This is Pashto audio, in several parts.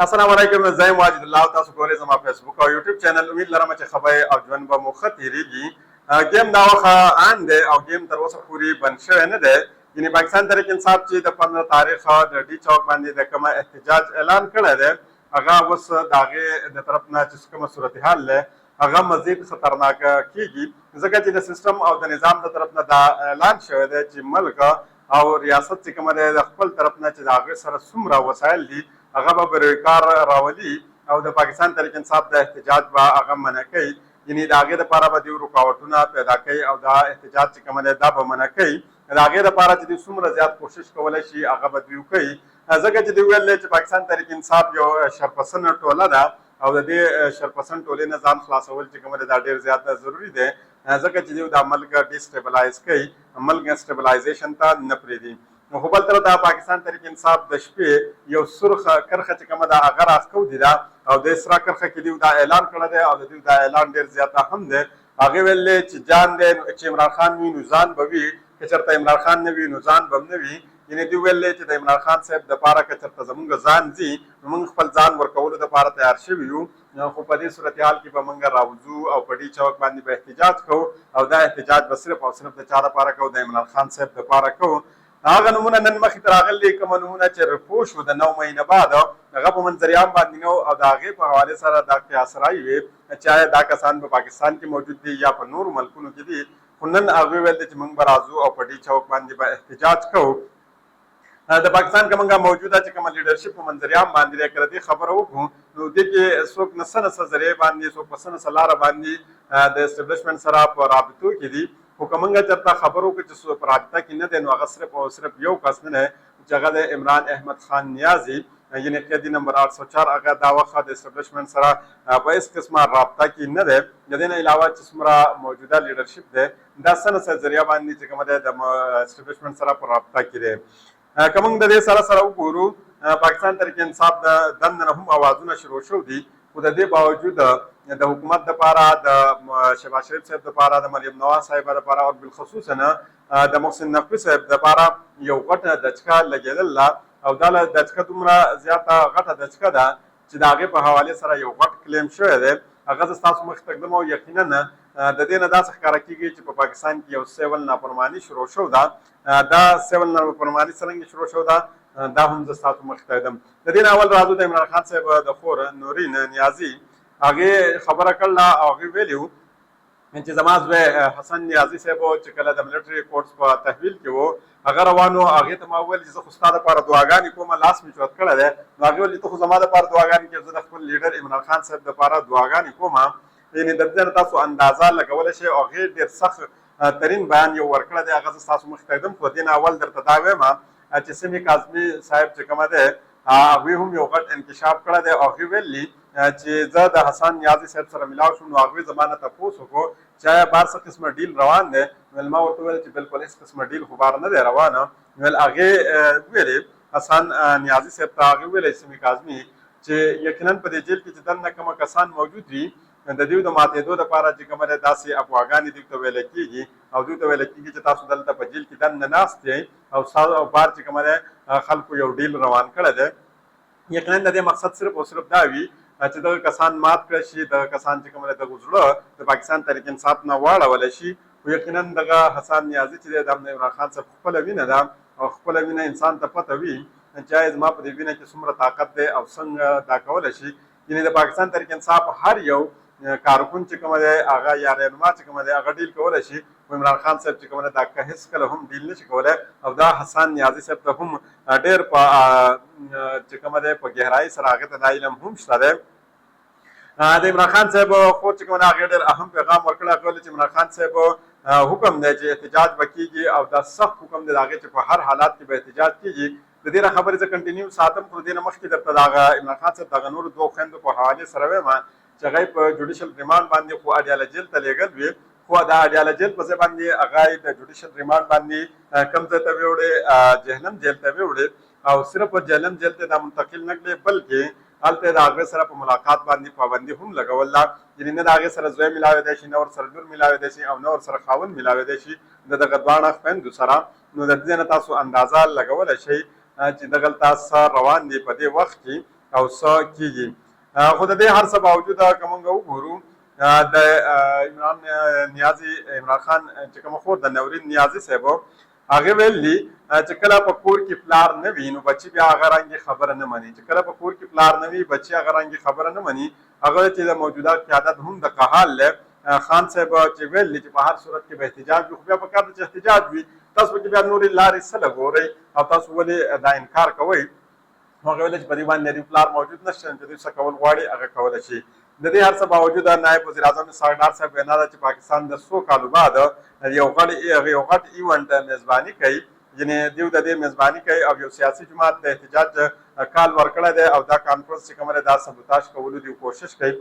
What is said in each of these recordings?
السلام علیکم، زه واجد الله. تاسو ګورئ زما فیسبوک او یوټیوب چینل. امید لرم چې خبرې او ژوند به مو ښه تېرېږي. ګیم دا وخت ان دی او ګیم تر اوسه پورې بند شوی نه دی. یعنې پاکستان تحریک انصاف چې د 15 تاریخ د ډي چوک باندې د کومه احتجاج اعلان کړی دی، هغه اوس د هغې د طرف نه چې کومه صورتحال دی هغه مزید خطرناک کیږي، ځکه چې د سیستم او د نظام د طرف نه دا اعلان شوی دی چې ملک او ریاست چې کومه دی د خپل طرف نه چې د هغې سره څومره وسایل دي هغه به بروکار راولي او د پاکستان تحریک انصاف د احتجاج به هغه منع کوي. یعنې د هغې دپاره به دوی رکاوټونه پیدا کوي او دا احتجاج چې کومه دی دا به منع کوي. د هغې دپاره چې دوی څومره زیات کوشش کولی شي هغه به دوی کوي، ځکه چې دوی ویل دی چې پاکستان تحریک انصاف یو شرپسنده ټوله ده او د دې شرپسند ټولې نه ځان خلاصول چې کومه دی دا ډېر زیات ضروري دی، ځکه چې دوی دا ملک ډیسټیبلایز کوي، ملک سټیبلایزیشن ته نه پرېږدي. نو خو بل طرف د پاکستان تحریک انصاف د شپې یو سرخ کرښه چې کومه ده هغه راښکودې ده او د سره کرښه کې دوی دا اعلان کړی دی او د دوی دا اعلان ډېر زیات اهم دی. هغې ویل دی چې جان دی چې عمران خان وي نو ځان به وي، که چېرته عمران خان نه وي نو ځان به هم نه وي. یعنې دوی ویل دی چې د عمران خان صاحب دپاره که چېرته زمونږ ځان ځي نو موږ خپل ځان ورکولو دپاره تیار شوي یو، خو په دې صورتحال کې به موږ راوځو او په ډي چوک باندې به احتجاج کوو او دا احتجاج به صرف او صرف د چا دپاره کوو؟ د عمران خان صاحب دپاره کوو. هغه نومونه نن مخې ته راغلي، کومه نومونه چې رپو شو د 9 مهینه بعد هغه په منظریان باندې نه او د هغې په حوالې سره دا قیاس رایې وې چې آیا دا کسان په پاکستان کې موجود دي یا په نورو ملکونو کې دي. خو نن هغوی ویل دي چې موږ به راځو او په ډي چوک باندې به احتجاج کوو. د پاکستان که موږ موجوده چې کومه لیډرشپ په منظریان باندې دی که د دې خبره وکړو نو دې کې څوک نه څه نه څه ذریعې باندې څوک په څه نه څه لاره باندې د اسټبلیشمنټ سره په رابطو کې دي. خو که موږ چېرته خبر وکړو چې څوک په رابطه کې نه دی نو هغه صرف او صرف یو کس نه دی چې هغه د عمران احمد خان نیازي، یعنې قیدي نمبر 804. هغه دا وخت د اسټبلیشمنټ سره په هېڅ قسمه رابطه کې نه دی. د دې نه علاوه چې څومره موجوده لیډرشپ دی دا څه نه څه ذریعه باندې چې کومه دی د اسټبلیشمنټ سره په رابطه کې دی. که موږ د دې سره سره وګورو پاکستان تحریک انصاف د دننه هم اوازونه شروع شوي دي، خو د دې باوجود د حکومت دپاره د شهباز شریف صاحب دپاره د مریم نواز صاحبه دپاره او بالخصوص نه د محسن نقوي صاحب دپاره یو غټه دچکه لګېدله او دا دچکه دومره زیاته غټه دچکه ده چې د هغې په حوالې سره یو غټ کلیم شوی دی. هغه زه ستاسو مخې ته ږدم او یقینا د دې نه داسې ښکاره کېږي چې په پاکستان کې یو سیول نافرماني شروع شو ده. دا سیول نافرماني څرنګه شروع شو ده دا هم زه ستاسو مخې ته ږدم. د دې نه اول راځو د عمران خان صاحب د خور نورین نیازي هغې خبره کړله او هغې ویلي وو چې زما زوی حسن نیازي صاحب چې کله د ملټري کورس په تحویل کې و هغه روان و، هغې ته ما وویل چې زه خو ستا دپاره دعاګانې کوم، لاس مې چوت کړی دی. نو هغې ویل چې ته خو زما دپاره دعاګانې کوې، زه د خپل لیډر عمران خان صاحب دپاره دعاګانې کوم. یعنې د دې نه تاسو اندازه لګولی شئ او هغې ډېر سخت ترین بیان یو ورکړی دی، هغه زه ستاسو مخې ته ږدم. خو د دې نه اول درته دا وایم چې سیمې کاظمي صاحب چې کومه دی هغوی هم یو غټ انکشاف کړی دی او هغوی ویلي چې زه د حسن نیازي صاحب سره ملاو شوم نو هغوی زما نه تپوس وکړو چې آیا بار څه قسمه ډیل روان دی. ویل ما ورته وویل چې بلکل هېڅ قسمه ډیل خو بار نه دی روانه. ویل هغې ویلې حسن نیازي صاحب ته هغې ویلی سیمې کاظمي چې یقینا په دې جیل کې چې دننه کومه کسان موجود وي د دوی د ماتېدو دپاره چې کومه دی داسې افواګانې دوی ته ویلی کېږي او دوی ته ویلی کېږي چې تاسو دلته په جیل کې دننه ناست یئ او ستاسو بار چې کومه دی خلکو یو ډیل روان کړی دی. یقینا د دې مقصد صرف او صرف دا وي چې دغه کسان مات کړی شي، دغه کسان چې کومه دی دغه زړه د پاکستان تحریک انصاف نه واړولی شي. خو یقینا دغه حسن نیازي چې دی دا د عمران خان صاحب خپله وینه ده او خپله وینه انسان ته پته وي چې آیا زما په دې وینه کې څومره طاقت دی او څنګه دا کولی شي. یعنې د پاکستان تحریک انصاف هر یو کارکون چې کومه دی هغه یا رهنما چې کومه دی هغه ډیل کولی شي. عمران خان صاحب چې کومه دی دا هېڅکله هم ډیل نشي کولی او دا حسن نیازي صاحب ته هم ډېر په چې کومه دی په ګهرایي سره هغې ته دا علم هم شته دی. د عمران خان صاحب خور چې کومه دی هغې ډېر اهم پیغام ورکړی، هغه ویلي چې عمران خان صاحب حکم دی چې احتجاج به کېږي او دا سخت حکم دی د هغې چې په هر حالات کې به احتجاج کېږي. د دې نه خبرې زه کنټینیو ساتم، خو د دې نه مخکې درته د هغه عمران خان صاحب دغه نورو دوو خویندو په حوالې سره وایم چې هغه یې په جوډیشل ریمانډ باندې خو اډیاله جیل ته لېږل وي، خو د اډیاله جیل په ځای باندې هغه یې د جوډیشل ریمانډ باندې کوم ځای ته ویوړې جهنم جیل ته ویوړې او صرف جهنم جیل ته دا منتقل نه کړې بلکې هلته د هغې سره په ملاقات باندې پابندي هم لګوله. یعنې نه د هغې سره زوی میلاوی دی شي، نه ورسره لور میلاوی دی شي او نه ورسره خاوند میلاوی دی شي د دغه دواړه خویندو سره. نو د دې نه تاسو اندازه لګولی شئ چې دغلته څه روان دي په دې وخت کې او څه کیږي. خو د دې هر څه باوجود که موږ وګورو د عمران خان چې کومه خور د نورین نیازي صاحب هغه ویلي چې کله په کور کې پلار نه وي نو بچي بیا هغه رنګې خبره نه مني، چې کله په کور کې پلار نه وي بچي هغه رنګې خبره نه مني. هغه چې د موجوده قیادت هم د قحال له خان صاحب چې ویلي چې په هر صورت کې به احتجاج وي، خو بیا پکار ده چې احتجاج وي. تاسو پکې بیا نورې لارې څه لګورئ او تاسو ولې دا انکار کوئ؟ هغه ویل چې په دې باندې پلار موجود نشته چې دوی څه کول غواړي هغه کولی شي. د دې هر څه باوجود نایب وزیر اعظم ساګدار صاحب وینا ده چې پاکستان د څو کالو بعد یو غټ ایونټ میزباني کوي، یعنې دوی د دې میزباني کوي او یو سیاسي جماعت د احتجاج کال ورکړی دی او دا کانفرنس چې کومه ده دا سبوتاژ کولو دوی کوشش کوي.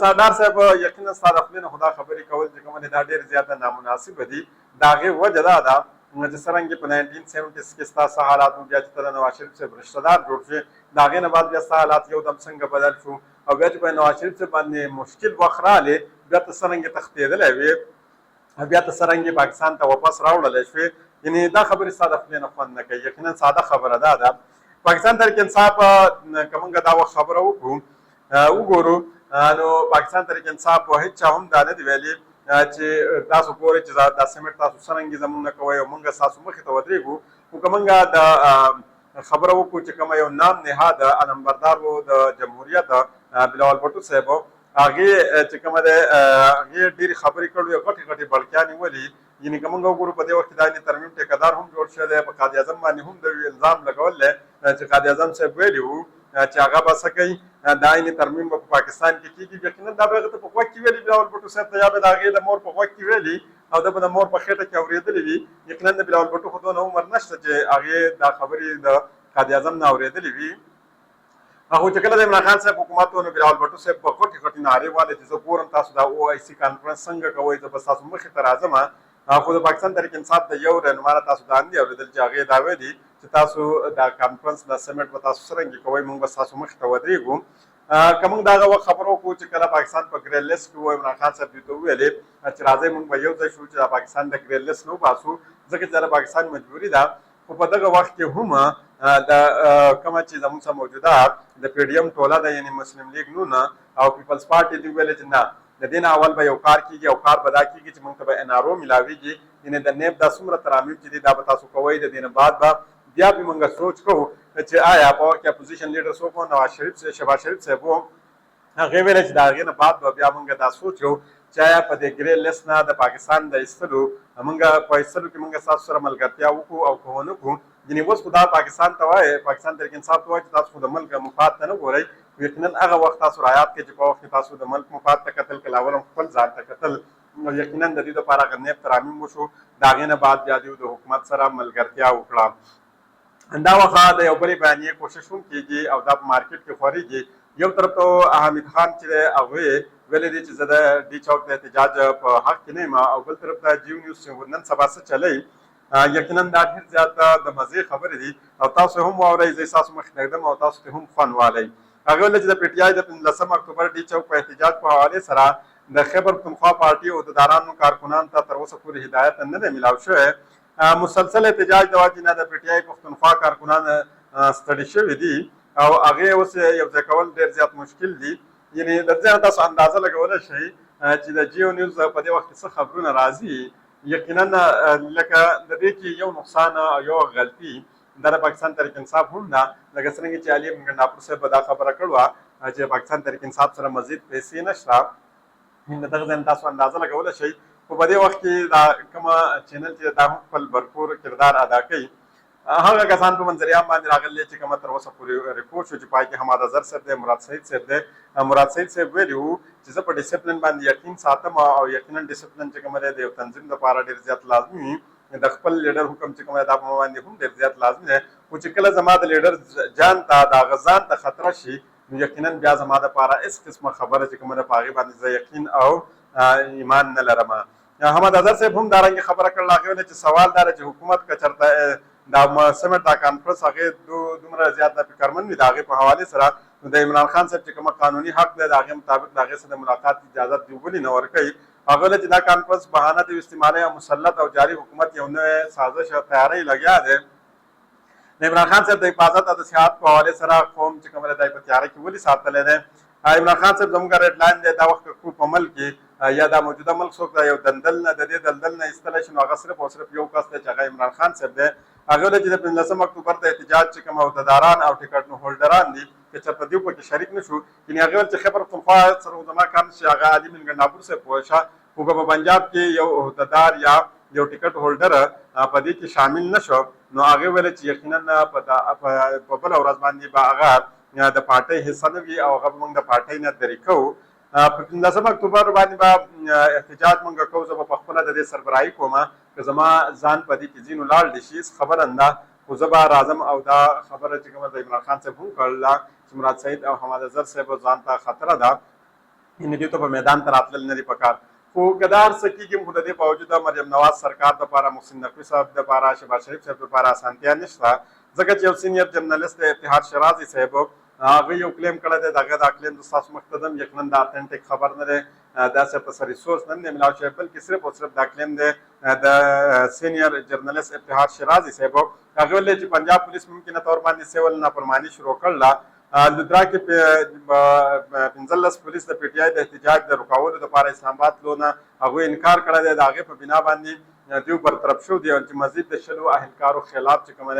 ساګدار صاحب یقینا ستا د خولې نه خو دا خبرې کول چې کومه ده دا ډېر زیاته نامناسبه دي. د هغې وجه دا ده چې څرنګه په 1970 کې ستا څه حالات و، بیا چې ته د نواز شریف صاحب رشته دار جوړ شوې، د هغې نه بعد بیا ستا حالات یو دم څنګه بدل شو او بیا چې په نواز شریف صاحب باندې مشکل وخت راغلی بیا ته څرنګه تښتېدلی وې، بیا ته څرنګه پاکستان ته واپس راوړلی شوې. یعنې دا خبرې ستا د خولې نه خوند نه کوي. یقینا ساده خبره دا ده پاکستان تحریک انصاف که موږ دا وخت خبره وګورو نو پاکستان تحریک انصاف هېڅ چا هم دا نه دي ویلي چې تاسو ګورئ چې دا سیمټ تاسو څرنګه زموږ نه کوئ او موږ ستاسو مخې ته ودرېږو. خو که موږ د خبره وکړو چې کومه یو نام نهاد علمبردار و د جمهوریت بلاول بټو صاحب هغې چې کومه دی هغې ډېرې خبرې کړو یو غټې غټې بړکیانې ولي. یعنې که موږ وګورو په دې وخت کې دا یعنې ترمیم ټیکهدار هم جوړ شوی دی، په قاضي اعظم باندې هم د الزام لګول دی چې قاضي اعظم صاحب ویلي وو چې هغه به څه کوي دا یعنې ترمیم به په پاکستان کې کېږي. یقینا دا به هغه ته په غوږ کې ویلي بلاول بټو صاحب ته یا به د هغې د مور په غوږ کې ویلي او ده به د مور په خېټه کې اورېدلې وي. یقینا د بلاول بټو خو دونه عمر نشته چې هغې دا خبرې د قاضي اعظم نه اورېدلې وي. خو چې کله د عمران خان صاحب حکومت و نو بلاول بټو صاحب په غټې غټې نارې والې چې زه ګورم تاسو دا OIC کانفرنس څنګه کوئ، زه به ستاسو مخې ته راځم. خو د پاکستان تحریک انصاف د یو رهنما نه تاسو دا نه دي اورېدل چې هغې دا ویلي چې تاسو دا کانفرنس دا سمیټ به تاسو څرنګه کوئ موږ به ستاسو مخې ته ودرېږو. که موږ د هغه وخت خبره وکړو چې کله پاکستان په ګرین لیست کې و عمران خان صاحب دوی ته وویلې چې راځئ موږ به یو ځای شو چې دا پاکستان د ګرین لیست نه وباسو ځکه چې دا پاکستان مجبوري ده. خو په دغه وخت کې هم د کومه چې زموږ سره موجوده د PDM ټوله ده یعنې مسلم لیګ نون او پیپلز پارټي دوی ویلې چې نه د دې نه اول به یو کار کېږي او کار به دا کېږي چې موږ ته به NRO ملاویږي، یعنې د نیب دا څومره ترامیم چې دي دا به تاسو کوئ. د دې نه بعد به بیا به موږ سوچ کوو چې آیا په وخت کې اپوزیشن لیډر څوک و، نواز شریف شهباز شریف صاحب و، هغې ویلې چې د هغې نه بعد به بیا موږ دا سوچ کوو چې آیا په دې ګرین لیست نه د پاکستان د ایستلو موږ په ایستلو کې موږ ستاسو سره ملګرتیا وکړو او که ونه کړو. یعنې اوس خو دا پاکستان ته وایي پاکستان تحریک انصاف ته وایي چې تاسو خو د ملک مفاد ته نه ګورئ. یقینا هغه وخت تاسو رعایت کړئ چې په وخت کې تاسو د ملک مفاد ته کتل که لاول هم خپل ځان ته کتل. یقینا د دې دپاره هغه نیب ترامیم وشو، د هغې نه بعد بیا دوی د حکومت سره ملګرتیا وکړه. دا وخت د یو بلې بیانیې کوشش هم کېږي او دا په مارکیټ کې خورېږي. یو طرف ته حمید خان چې دی هغوی ویلی دی چې زه د ډي چوک د احتجاج په حق کې نه یم او بل طرف ته جیو نیوز چې نن سبا څه چلی یقینا دا ډېر زیاته د مزې خبرې دي او تاسو هم واورئ، زه ستاسو مخې ته ږدم او تاسو ته هم خوند والی. هغه ویل چې د PTI د 15 اکتوبر ډي چوک په احتجاج په حوالې سره د خیبر پښتونخوا پارټي عهدهدارانو کارکنانو ته تر اوسه پورې هدایت نه دی میلاو شوی. مسلسل احتجاج د وجې نه د PTI پښتونخوا کارکنان ستړي شوي دي او هغې اوس یو ځای کول ډېر زیات مشکل دي. یعنې د دې نه تاسو اندازه لګولی شئ چې د جیو نیوز په دې وخت کې څه خبرونه راځي. یقینا لکه د دې کې یو نقصان او یو غلطي دا د پاکستان تحریک انصاف هم ده، لکه څرنګه چې علي ګنډاپور صاحب دا خبره کړې وه چې پاکستان تحریک انصاف سره مزید پیسې نشته. د دغه ځای نه تاسو اندازه لګولی شئ. خو په دې وخت کې دا کومه چینل چې دا هم خپل بھرپور کردار ادا کوي هغه کسان په منظریان باندې راغلي چې کومه تر اوسه پورې ریپورټ شو چې پای کې حماد اظهر صاحب دی، مراد سعید صاحب دی. مراد سعید صاحب ویلي وو چې زه په ډسپلین باندې یقین ساتم او یقینا ډسپلین چې کومه دی د یو تنظیم لپاره ډېر زیات لازمي وي. د خپل لیډر حکم چې کومه دی دا په ما باندې هم ډېر زیات لازمي دی. خو چې کله زما د لیډر جان ته د هغه ځان ته خطره شي نو یقینا بیا زما دپاره هېڅ قسمه خبره چې کومه ده په هغې باندې زه یقین او ایمان نه لرم. حماد اظهر صاحب هم دارنګې خبره کړله. هغې ویلې چې سوال دا دی چې حکومت که چېرته دا سمیټ دا کانفرنس هغې دومره زیات د فکرمند وي د هغې په حوالې سره نو د عمران خان صاحب چې کومه قانوني حق دی د هغې مطابق د هغې سره د ملاقات اجازت دوی ولې نه ورکوي. هغه ویل چې دا کانفرنس بهانه د استعمالي او مسلط او جاري حکومت یو نوی سازش او تیاری لګیا دی عمران خان صاحب د حفاظت او د صحت په حواله سره قوم چې کومه د په تیار کې ولې ساتلې ده. عمران خان صاحب زموږ ریډ لاین دی دا وخت کو په ملک کې یا د موجوده ملک څوک دا یو دلدل نه د دې دلدل نه استل شي نو هغه صرف او صرف یو کس دی چې هغه عمران خان صاحب دی. هغه چې د 15 اکتوبر د احتجاج چې کوم عہدیداران او ټیکټ نو هولډران دي چې چرته دیو په کې شریک نشو یعنی هغه چې خبر پنځه سره زما کار شي هغه علی من ګنابور سے پوښا خو په پنجاب کې یو عہدیدار یا یو ټیکټ هولډر په دې کې شامل نشو نو هغه ول چې یقینا په بل ورځ باندې با هغه د پارټي حصہ نه وي او هغه موږ د پارټي نه طریقو په 15 اکتوبر باندې با احتجاج موږ کوو زه په خپل د دې سربراهي کوم که زما ځان په دې کې ځینو لاړ دي شي خبر انده خو زه به راځم او دا خبره چې کومه د عمران خان صاحب هم کړله چې مراد سعید او حماد اظهر صاحب ځان ته خطره ده ان دې ته په میدان ته راتلل نه دي پکار خو کدار سکیږي خو د دې باوجود مریم نواز سرکار د لپاره محسن نقوی صاحب د لپاره شهباز شریف صاحب لپاره اسانتیا نشته ځکه چې یو سینیئر جرنالست اتحاد شرازي صاحب هغه یو کلیم کړی دی دغه دا کلیم د تاسو مقتدم یقینا د اتنټیک خبر نه دی دا څه په ریسورس نه دی ملاو شوی بلکې صرف او صرف دا کلیم دی د سینیئر جرنالست اتحاد شرازي صاحب هغه ولې چې پنجاب پولیس ممکنه تور باندې سیول نافرمانی شروع کړله لدرا کې 15 پولیس د پی ټی آی د احتجاج د رکاوټ لپاره اسلام آباد لونه هغه انکار کړی دی د هغه په بنا باندې دیو برطرف شو دی چې مزید د شلو اهلکارو خلاف چې کومه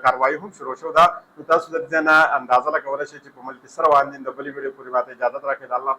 کاروایی هم شروع شو دا تاسو د ځنه اندازه لګولای شئ چې په ملک سره باندې د بلی ویډیو پوری ماته اجازه راکړئ الله